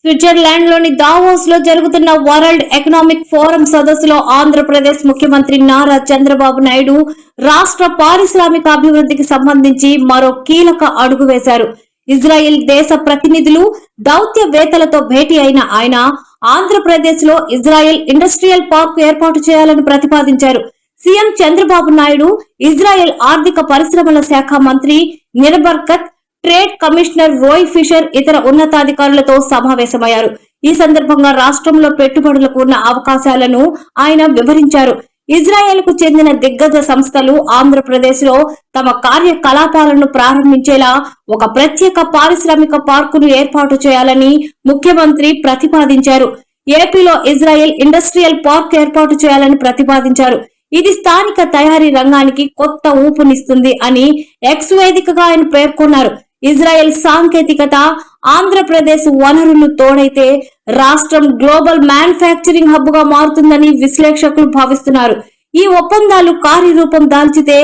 Switzerland లోని Davos లో జరుగుతున్న వరల్డ్ ఎకనామిక్ ఫోరం సదస్సులో ఆంధ్రప్రదేశ్ ముఖ్యమంత్రి నారా చంద్రబాబు నాయుడు రాష్ట్ర పారిశ్రామిక అభివృద్ధికి సంబంధించి మరో కీలక అడుగు వేశారు. ఇజ్రాయెల్ దేశ ప్రతినిధులు, దౌత్యవేత్తలతో భేటీ అయిన ఆయన ఆంధ్రప్రదేశ్ లో ఇజ్రాయెల్ ఇండస్ట్రియల్ పార్క్ ఏర్పాటు చేయాలని ప్రతిపాదించారు. సీఎం చంద్రబాబు నాయుడు ఇజ్రాయెల్ ఆర్థిక పరిశ్రమల శాఖ మంత్రి నిర్బర్కత్, ట్రేడ్ కమిషనర్ రోయ్ ఫిషర్ ఇతర ఉన్నతాధికారులతో సమావేశమయ్యారు. ఈ సందర్భంగా రాష్ట్రంలో పెట్టుబడులకు ఉన్న అవకాశాలను ఆయన వివరించారు. ఇజ్రాయెల్ కు చెందిన దిగ్గజ సంస్థలు ఆంధ్రప్రదేశ్ లో తమ కార్యకలాపాలను ప్రారంభించేలా ఒక ప్రత్యేక పారిశ్రామిక పార్కును ఏర్పాటు చేయాలని ముఖ్యమంత్రి ప్రతిపాదించారు. ఏపీలో ఇజ్రాయెల్ ఇండస్ట్రియల్ పార్క్ ఏర్పాటు చేయాలని ప్రతిపాదించారు. ఇది స్థానిక తయారీ రంగానికి కొత్త ఊపునిస్తుంది అని ఎక్స్ వేదికగా ఆయన పేర్కొన్నారు. ఇజ్రాయెల్ సాంకేతికత, ఆంధ్రప్రదేశ్ వనరులు తోడైతే రాష్ట్రం గ్లోబల్ మ్యానుఫ్యాక్చరింగ్ హబ్ గా మారుతుందని విశ్లేషకులు భావిస్తున్నారు. ఈ ఒప్పందాలు కార్యరూపం దాల్చితే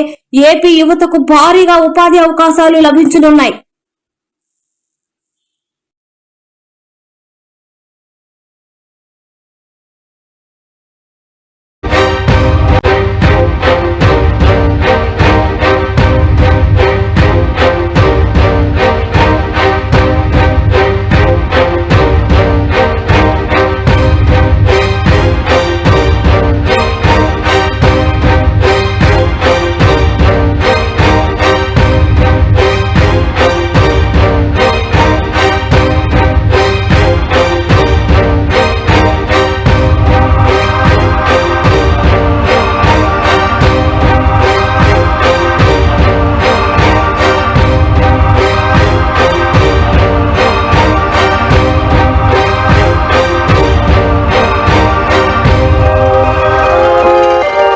ఏపీ యువతకు భారీగా ఉపాధి అవకాశాలు లభించనున్నాయి.